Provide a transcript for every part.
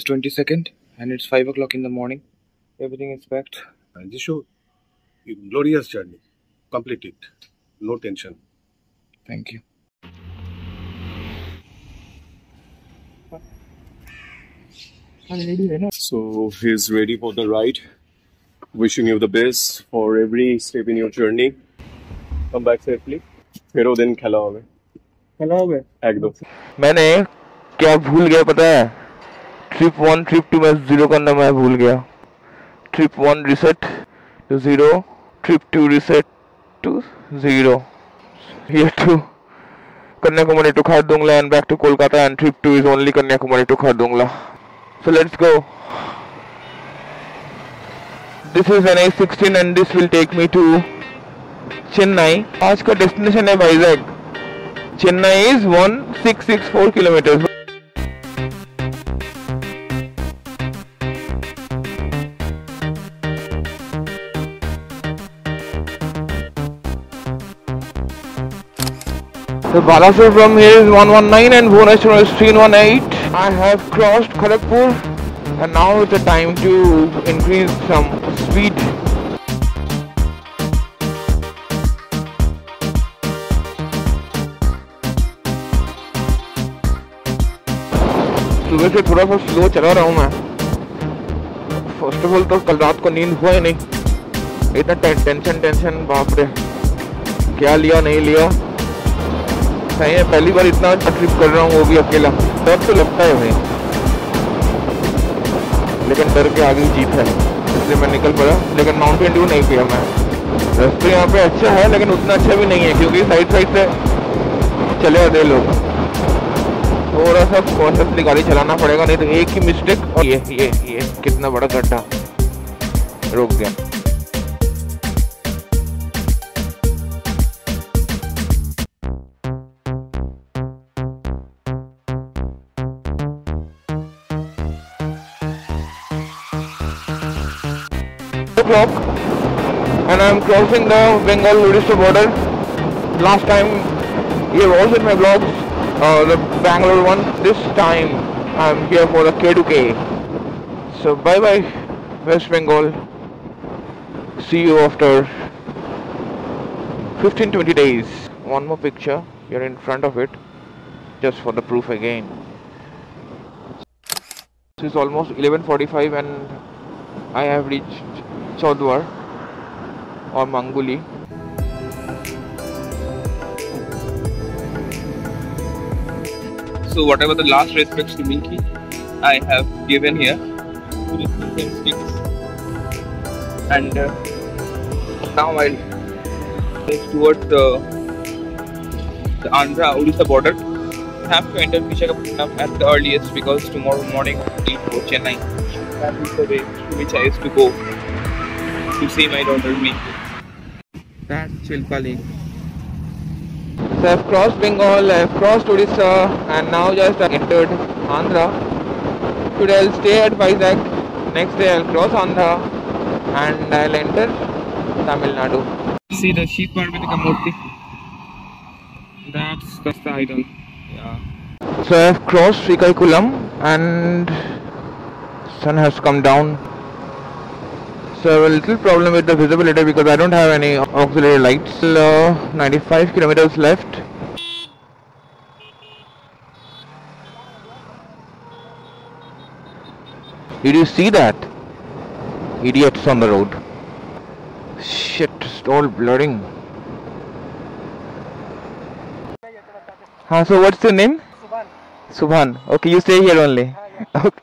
22nd and it's 5 o'clock in the morning. Everything is packed. This show, glorious journey. Complete it. No tension. Thank you. So he's ready for the ride. Wishing you the best for every step in your journey. Come back safely. फिर वो दिन खेला होगा एकदम। मैंने क्या भूल गया पता है? ट्रिप 1 ट्रिप 2 में 0 करना मैं भूल गया। Trip 1 reset to 0, trip 2 reset to 0. Here to Kanyakumari to Khardungla and back to Kolkata, and trip 2 is only Kanyakumari to Khardungla. So let's go. This is an A16 and this will take me to Chennai. आज का destination है Vizag. Chennai is 1664 kilometers. The Balasur from here is 119 and Bhubaneswar is 318. I have crossed Kharagpur and now is the time to increase some speed. सुबह से थोड़ा सा slow चला रहा हूँ मैं। फर्स्ट ऑफ ऑल तो कल रात को नींद हुआ ही नहीं, इतना टेंशन बाप रे, क्या लिया नहीं लिया। सही है, पहली बार इतना ट्रिप कर रहा हूँ, वो भी अकेला। डर तो लगता है भाई, लेकिन डर के आगे जीत है, इसलिए मैं निकल पड़ा। लेकिन माउंटेन ड्यू नहीं किया मैं। रास्ते यहाँ पे अच्छा है लेकिन उतना अच्छा भी नहीं है, क्योंकि साइड से चले आते लोग। थोड़ा सा कॉन्शियसली गाड़ी चलाना पड़ेगा, नहीं तो एक ही मिस्टेक और ये कितना बड़ा गड्ढा, रुक गया। And I am crossing the Bengal-Odisha border. Last time you have also in my vlogs, the Bangalore one. This time I am here for the K2K. So bye bye West Bengal. See you after 15-20 days. One more picture. You're in front of it, just for the proof again. This is almost 11:45 and I have reached Chaudwar or Manguli. So whatever the last respects to Minky I have given here to the sticks, and now I'll head towards the Andhra Odisha border. I have to enter Visakhapatnam at the earliest because tomorrow morning I leave for Chennai. That is the way to which I used to go to see my daughter Minky. That's Chilpali. So I've crossed Bengal, I've crossed Odisha, and now just entered Andhra. Today I'll stay at Vizag. Next day I'll cross Andhra and I'll enter Tamil Nadu. See the Shiv Parvatika Murti. That's the idol. Yeah. So I've crossed Srikaikulam and sun has come down. So I have a little problem with the visibility because I don't have any auxiliary lights. 95 kilometers left. Did you see that? Idiots on the road. Shit, it's all blurring. So what's your name? Subhan. Subhan. Okay, you stay here only. Okay.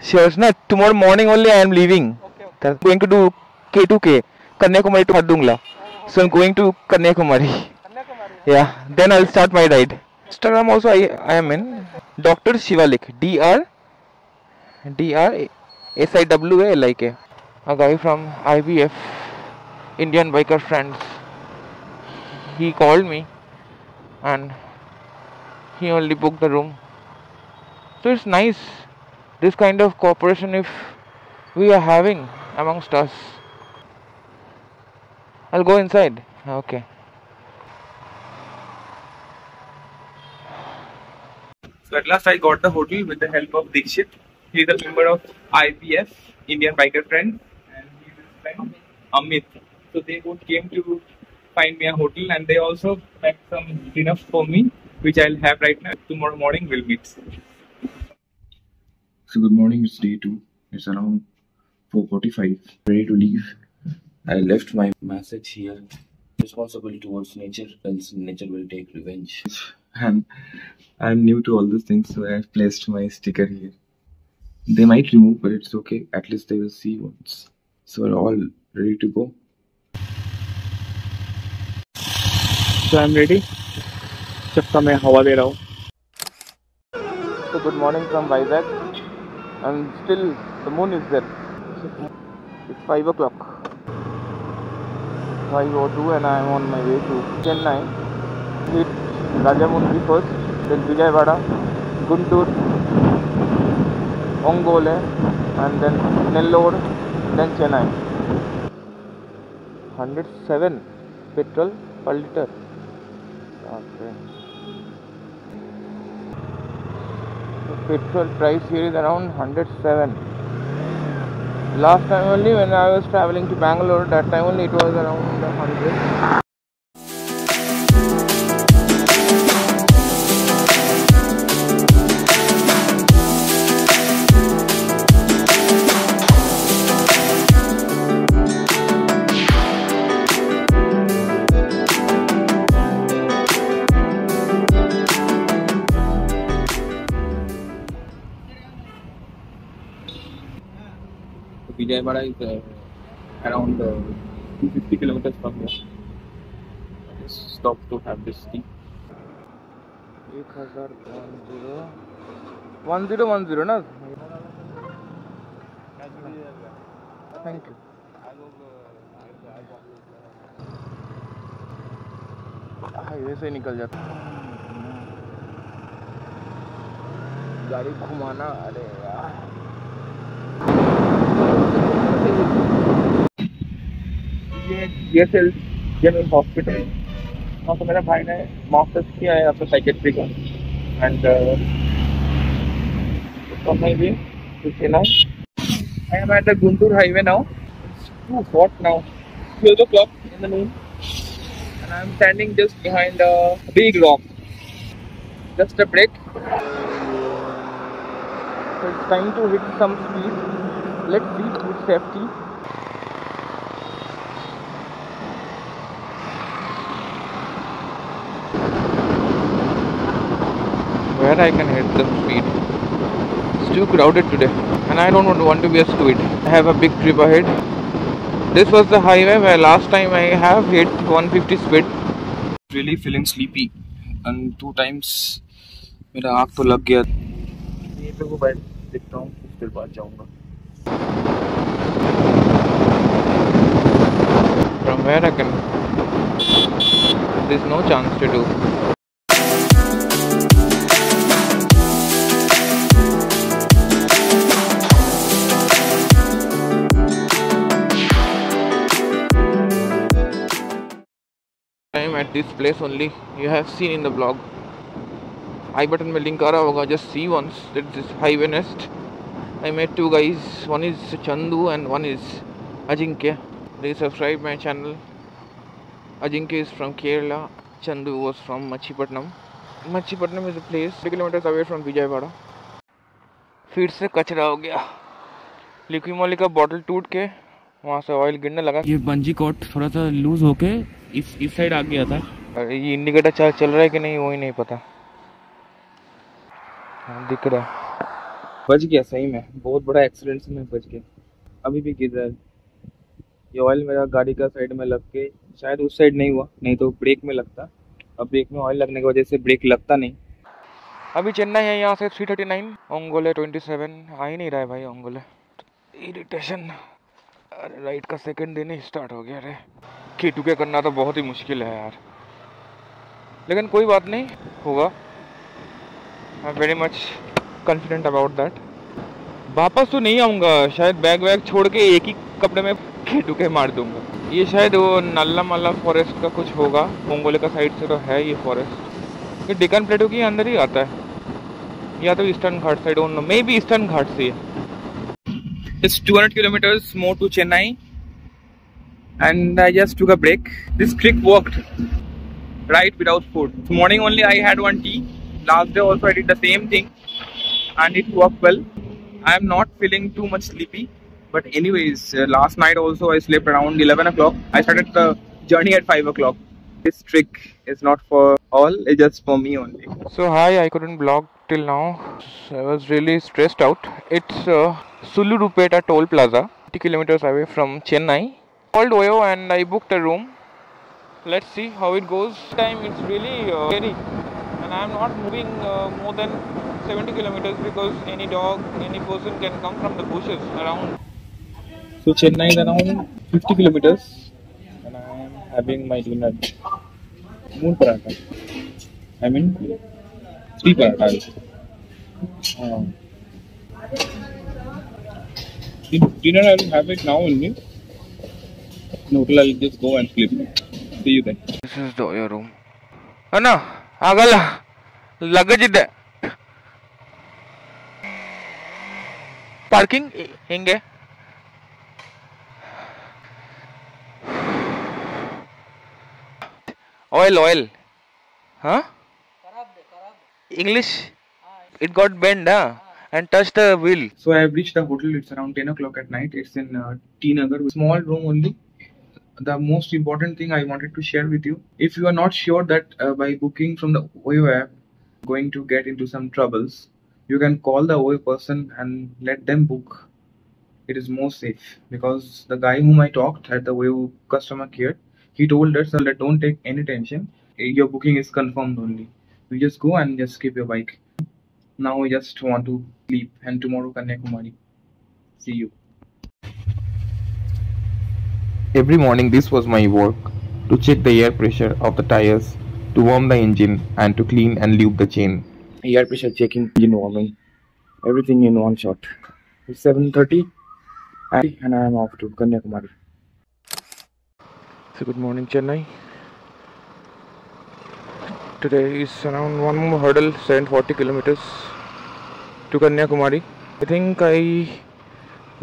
Sure, no, tomorrow morning only I am leaving. Okay. I'm going to do K2K, Kanyakumari to Khardungla. So I'm going to Kanyakumari. Yeah, then I'll start my ride. Instagram also I am in. Dr. Shivalik. Dr. Siwalik. A guy from IBF, Indian Biker Friends. He called me and he only booked the room. So it's nice, this kind of cooperation if we are having amongst us. I'll go inside. Okay. So at last I got the hotel with the help of Dikshit. He is a member of IPF, Indian Biker Friends, and he is his friend Amit. So they both came to find me a hotel, and they also packed some dinner for me, which I'll have right now. Tomorrow morning we'll meet. So good morning, it's day 2. It's around 4:45. Ready to leave. I left my message here. Responsible towards nature, else nature will take revenge. And I'm new to all these things, so I've placed my sticker here. They might remove, but it's okay. At least they will see once. So we're all ready to go. So I'm ready. चक्का में हवा दे रहा हूँ. So good morning from Vizag, and still the moon is there. It's 5 o'clock. 5:02, and I am on my way to Chennai. Hit Rajamundi first, then Vijayawada, Guntur, Ongole, and then Nellore, then Chennai. 107 petrol per liter. Okay. The petrol price here is around 107. Last time only when I was traveling to Bangalore, that time only it was around 100. Vijayawada is around 250 kilometers from here. I just stopped to have this tea. 1010 na? Thank you. Highway से निकल जाता गाड़ी घुमाना. अरे यार ये DSL general hospital. वहाँ तो मेरा भाई ने मास्टर्स किया है अपने साइकेट्री का. And from my way to Chennai. I am at the Guntur highway now. It's too hot now. 12 o'clock in the noon. And I am standing just behind a big rock. Just a break. So it's time to hit some speed. Let's see with safety. Where I can hit the speed. It's too crowded today, and I don't want to be a squid. I have a big trip ahead. This was the highway where last time I have hit 150 speed. Really feeling sleepy, and 2 times मेरा आँख तो लग गया. ये पे वो बैठ देखता हूँ, फिर बाद जाऊँगा. From where I can, there's no chance to do. I'm at this place only. You have seen in the vlog. I button में link आ रहा होगा. Just see once. That's this highway nest. I met 2 guys. One is Chandu and one is Ajinkya. They subscribe my channel. Ajinkya is from Kerala. Chandu was from Machipatnam. Machipatnam is a place 3 kilometers away from Vijayawada. फिर से कचरा हो गया. लिक्विमोली का bottle टूट के वहाँ से ऑयल गिरने लगा. ये बंजी कॉर्ड थोड़ा सा लूज होके इस साइड आ गया था. ये इंडिकेटर चल रहा है कि नहीं वही नहीं पता. दिख रहा है. बच गया सही में. बहुत बड़ा एक्सीडेंट से मैं बच गया. अभी भी गिर रहा है. ये ऑयल मेरा गाड़ी का साइड में लग के शायद उस साइड नहीं हुआ, नहीं तो ब्रेक में लगता. अब ब्रेक में ऑयल लगने की वजह से ब्रेक लगता नहीं. अभी चेन्नई है यहाँ से 339. ओंगोले 27. आ ही नहीं रहा है भाई ओंगोले. इरिटेशन. अरे राइट का सेकंड दिन ही स्टार्ट हो गया. अरे K2K करना तो बहुत ही मुश्किल है यार, लेकिन कोई बात नहीं, होगा. I am very much confident about that. वापस तो नहीं आऊँगा शायद. बैग वैग छोड़ के एक ही कपड़े में K2K मार दूंगा. ये शायद वो नल्ला मल्ला फॉरेस्ट का कुछ होगा. ओंगोले का साइड से तो है ये फॉरेस्ट. ये डेकन प्लेटो के अंदर ही आता है. या तो Eastern Ghat, I don't know, maybe Eastern Ghat से है. It's 200 kilometers more to Chennai, and I just took a break. This trick worked, right, without food. This morning only I had one tea. Last day also I did the same thing, and it worked well. I am not feeling too much sleepy, but anyways, last night also I slept around 11 o'clock. I started the journey at 5 o'clock. This trick is not for all, it's just for me only. So hi, I couldn't vlog till now. I was really stressed out. It's Sulurupeta toll plaza, 50 kilometers away from Chennai. Called Oyo and I booked a room. Let's see how it goes. This time it's really scary, and I'm not moving more than 70 kilometers because any dog, any person can come from the bushes around. So Chennai is around 50 kilometers, and I am having my dinner. Moon paratha. I mean 3 parathas. Dinner I will have it now only. In hotel I'll just go and sleep. See you then. This is the Oyo room. Anna, agala luggage ಇದೆ. Parking ಹೆಂಗೆ? Oil. Huh? English? It got bent, and touched the wheel. So I have reached the hotel. It's around 10 o'clock at night. It's in T Nagar. Small room only. The most important thing I wanted to share with you. If you are not sure that by booking from the Oyo app going to get into some troubles, you can call the Oyo person and let them book. It is more safe, because the guy whom I talked at the Oyo customer care, he told us that don't take any tension. Your booking is confirmed only. You just go and just keep your bike. Now I just want to sleep, and tomorrow Kanyakumari. See you. Every morning this was my work, to check the air pressure of the tires, to warm the engine, and to clean and lube the chain. Air pressure checking, engine warming, everything in one shot. It's 7:30 and I am off to Kanyakumari. So good morning Chennai. Today is around one more hurdle, 740 kilometers to Kanyakumari. I think I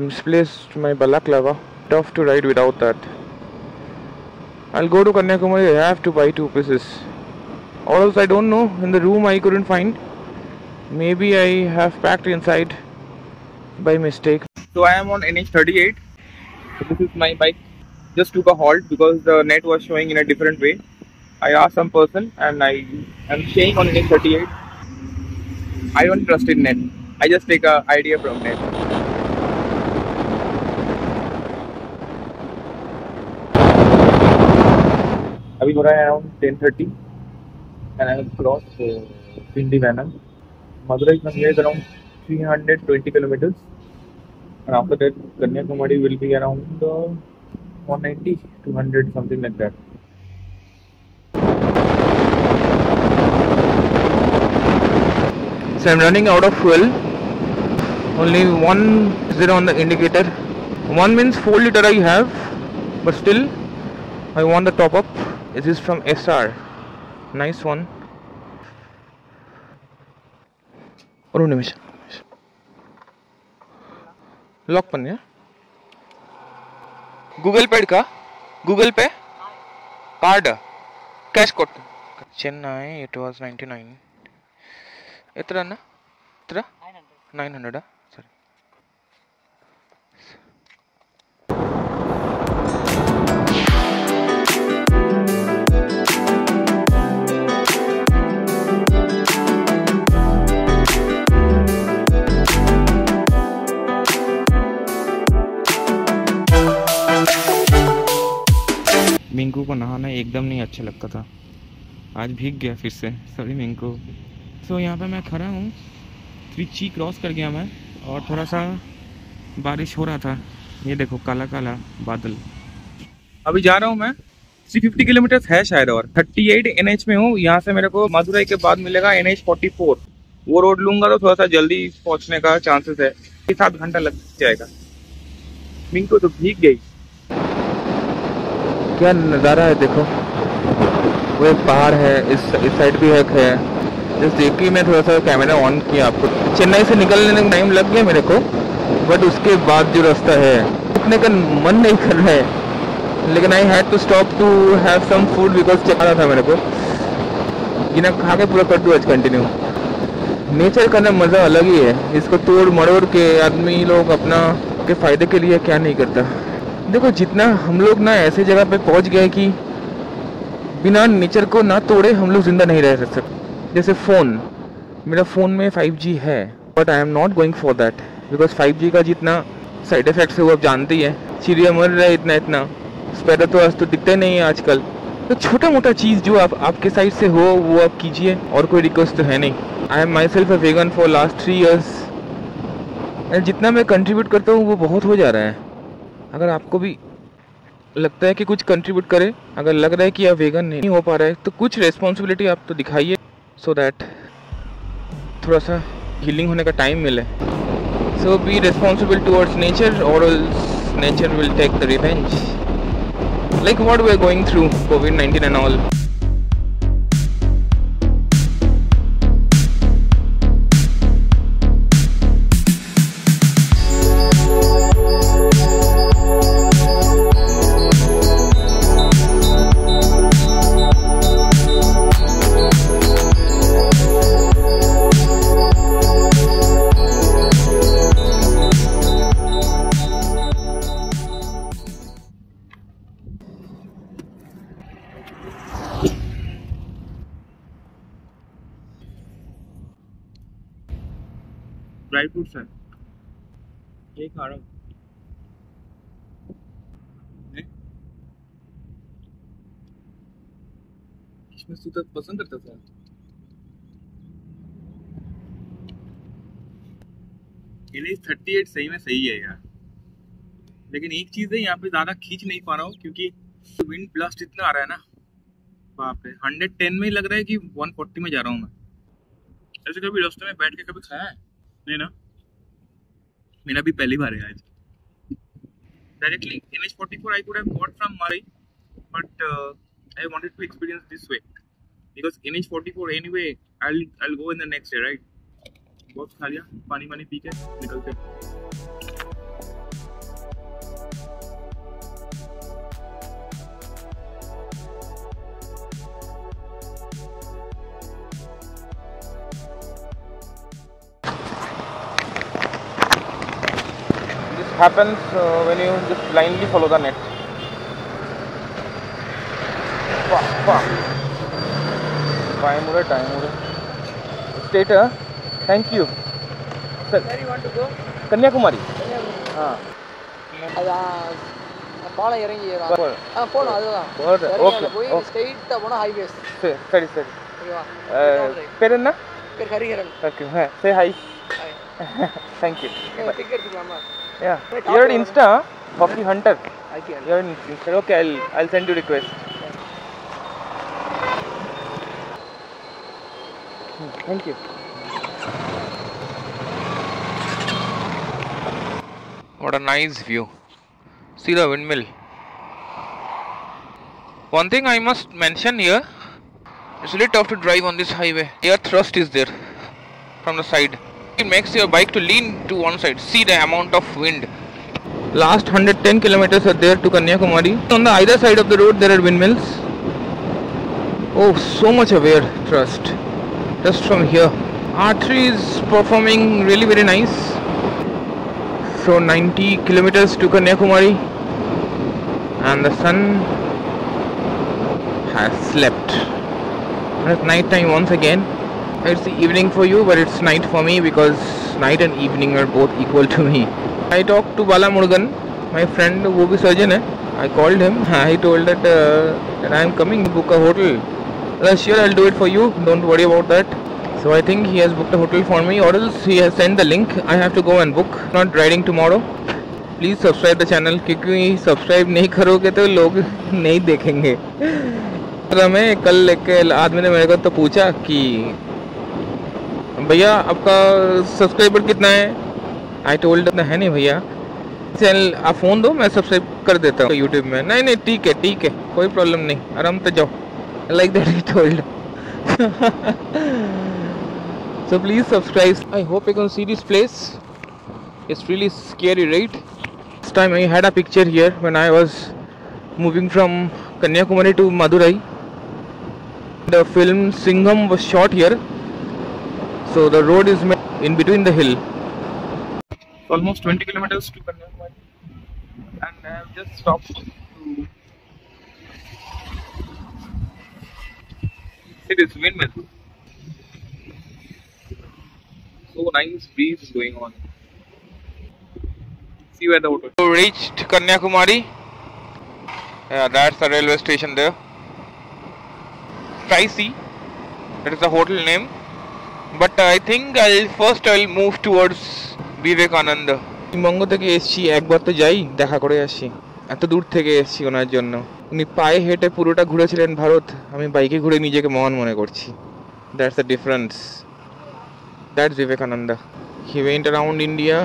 misplaced my balaclava. Tough to ride without that. I'll go to Kanyakumari. I have to buy 2 pieces. Or else I don't know. In the room I couldn't find. Maybe I have packed inside by mistake. So I am on NH38. So this is my bike. Just took a halt because the net was showing in a different way. I asked some person, and I am staying on NH38. I don't trust in net. I just take a idea from net. अभी हो रहा है around 10:30, and I have crossed Pindivanam. Madurai from here is around 320 kilometers, and after that Kanyakumari will be around 190, 200, something like that. So I'm running out of fuel. Only 1 on the indicator. 1 means 4 liter I have, but still I want the top up. This is from SR. Nice one. ஒரு நிமிஷம் lock பண்ணியா? Google Pay ಇಡ್ಕಾ? Google Pay card cash ಕೊಟ್ಟು. Chennai it was 99. ಎತ್ರನ ಎತ್ರ 900 ಸರಿ. मिंकू को नहाना एकदम नहीं अच्छा लगता था, आज भीग गया फिर से। सॉरी मिंकू। तो यहाँ पे मैं खड़ा हूँ, त्रिची क्रॉस कर गया मैं, और थोड़ा सा बारिश हो रहा था। ये देखो काला काला बादल। अभी जा रहा हूँ मैं, 350 किलोमीटर है शायद, और 38 NH में हूँ। यहाँ से मेरे को मदुरई के बाद मिलेगा NH 44। वो रोड लूंगा तो थोड़ा सा जल्दी पहुँचने का चांसेस है। 7 घंटा लग जाएगा। मिंकू तो भीग गई। क्या नज़ारा है देखो, वो एक पहाड़ है, इस साइड भी एक है, जस्ट देख के मैं थोड़ा सा कैमरा ऑन किया आपको। चेन्नई से निकलने में टाइम लग गया मेरे को, बट उसके बाद जो रास्ता है रुकने का मन नहीं कर रहा है, लेकिन I had to stop to have some food because चला था मेरे को। बिना खा के पूरा कर दूँ आज कंटिन्यू। नेचर का ना मज़ा अलग ही है, इसको तोड़ मरोड़ के आदमी लोग अपना के फ़ायदे के लिए क्या नहीं करता। देखो जितना हम लोग ना ऐसे जगह पे पहुंच गए कि बिना नेचर को ना तोड़े हम लोग ज़िंदा नहीं रह सकते। जैसे फ़ोन, मेरा फ़ोन में 5G है, but I am not going for that because 5G का जितना साइड इफ़ेक्ट्स है वो आप जानते ही हैं। चिड़िया मर रहा है इतना स्पैडर तो आज तो दिखते नहीं है आजकल। तो छोटा मोटा चीज़ जो आपके साइड से हो वो आप कीजिए, और कोई रिक्वेस्ट तो है नहीं। I am myself a vegan for last 3 years and जितना मैं कंट्रीब्यूट करता हूँ वो बहुत हो जा रहा है। अगर आपको भी लगता है कि कुछ कंट्रीब्यूट करें, अगर लग रहा है कि आप वेगन नहीं हो पा रहा है, तो कुछ रिस्पॉन्सिबिलिटी आप तो दिखाइए, सो दैट थोड़ा सा हीलिंग होने का टाइम मिले। So be responsible towards nature और nature will take the revenge, like what we are going through COVID-19 and all. Dry fruits है, ये खा रहा हूँ। किशमिश तू तो पसंद करता था। NH 38 सही में सही है यार, लेकिन एक चीज है यहाँ पे ज्यादा खींच नहीं पा रहा हूँ क्योंकि विंड ब्लास्ट इतना आ रहा है ना, बाप रे। 110 में ही लग रहा है कि 140 में जा रहा हूँ मैं। ऐसे कभी रास्ते में बैठ के कभी खाया है? नहीं ना, मेरा भी पहली बार है आज। Directly NH 44 I could have got from Marai, but I wanted to experience this way because NH 44 anyway I'll go in the next day, right? बहुत खा लिया, पानी पी के निकलते। Happens when you just blindly follow the net. Time. State, thank you. Sir, where you want to go? Kanyakumari. பாலம் இறங்கி போகணும், அதுதான் போய் ஸ்ட்ரெயிட்டாக போனால் ஹைவேஸ். சரி பேர் என்ன? பேர் Hariharan. Okay, say hi. Thank you. Ticket எடுத்துக்கலாமா? Yeah, you're on Insta, Coffee Hunter. Okay. You're on Insta. Okay, I'll send you request. Thank you. What a nice view. See the windmill. One thing I must mention here, it's really tough to drive on this highway. Air thrust is there from the side. It makes your bike to lean to one side. See the amount of wind. Last 110 kilometers are there to Kanyakumari. On the either side of the road there are windmills. Oh, so much of air thrust just from here. R3 is performing really very nice. So 90 kilometers to Kanyakumari and the sun has slept. And it's night time once again. It's the evening for you, but it's night for me because night and evening are both equal to me. I talked to Bala Murugan, my friend, who is a surgeon. I called him. I told that I am coming to book a hotel. Sure, I'll do it for you. Don't worry about that. So I think he has booked a hotel for me, or else he has sent the link. I have to go and book. Not riding tomorrow. Please subscribe the channel क्योंकि subscribe नहीं करोगे तो लोग नहीं देखेंगे। मैं कल एक आदमी ने मेरे को तो पूछा कि भैया आपका सब्सक्राइबर कितना है? आई टोल्ड है नहीं भैया, चैनल आप फ़ोन दो मैं सब्सक्राइब कर देता हूँ यूट्यूब में। नहीं ठीक है कोई प्रॉब्लम नहीं, आराम से जाओ, like that he told. So please subscribe. I hope you can see this place. It's really scary, right? This time I had a picture here when I was moving from Kanyakumari to Madurai. The film Singham was shot here. So the road is in between the hill. Almost 20 kilometers to Kanyakumari, and I have just stopped to see this windmill. So nice breeze going on. See where the auto. So reached Kanyakumari. Yeah, that's the railway station there. Tricey, that is the hotel name. But I think I'll move towards Vivekananda. Banga থেকে এসেছি, একবার তো যাই, দেখা করে আসি। এত দূর থেকে এসেছি ওনার জন্য। উনি পায়ে হেঁটে পুরোটা ঘুরেছিলেন ভারত, আমি বাইকে ঘুরে নিজেকে মহান মনে করছি। That's the difference. That's Vivekananda. He went around India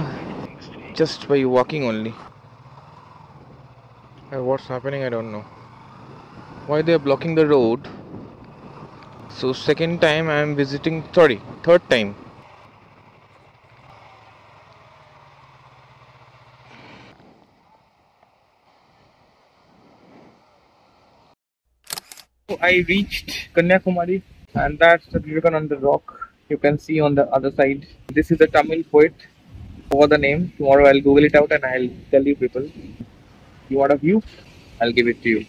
just by walking only. What's happening, I don't know. Why they are blocking the road? So second time I am visiting, third time. So I reached Kanyakumari, and that's the Vivekananda rock you can see on the other side. This is a Tamil poet. For the name, tomorrow I'll Google it out and I'll tell you people. You want a view? I'll give it to you.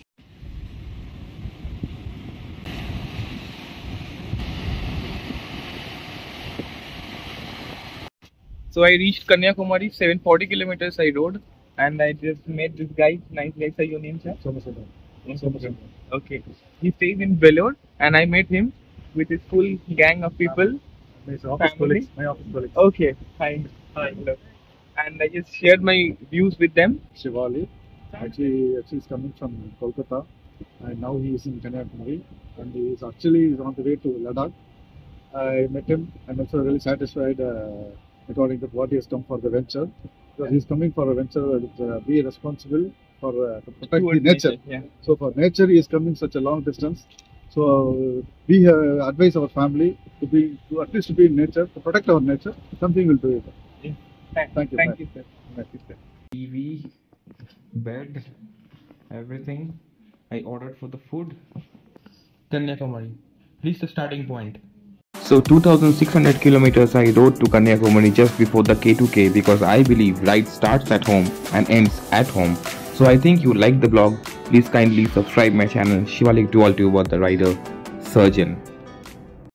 So I reached Kanyakumari, 740 kilometers I rode, and I just met this guy. Nice guy. Say your name, sir? Somasada. Okay. He stays in Vellore, and I met him with his full gang of people. My office colleagues. Okay. Hi. Hello. And I just shared my views with them. Shivali. Actually he's coming from Kolkata, and now he is in Kanyakumari, and he is on the way to Ladakh. I met him. I'm also really satisfied according to what he has come for the venture. Because he's coming for a venture with be responsible to protect the nature. Yeah. So for nature, he is coming such a long distance. So we advise our family to at least be in nature, to protect our nature. Something will do it. Thank you, sir. TV, bed, everything. I ordered for the food. Kanyakumari. This is the starting point. So 2600 kilometers I rode to Kanyakumari just before the K2K, because I believe ride starts at home and ends at home. So I think you like the vlog. Please kindly subscribe my channel Shivalik Dual Tube, the rider surgeon.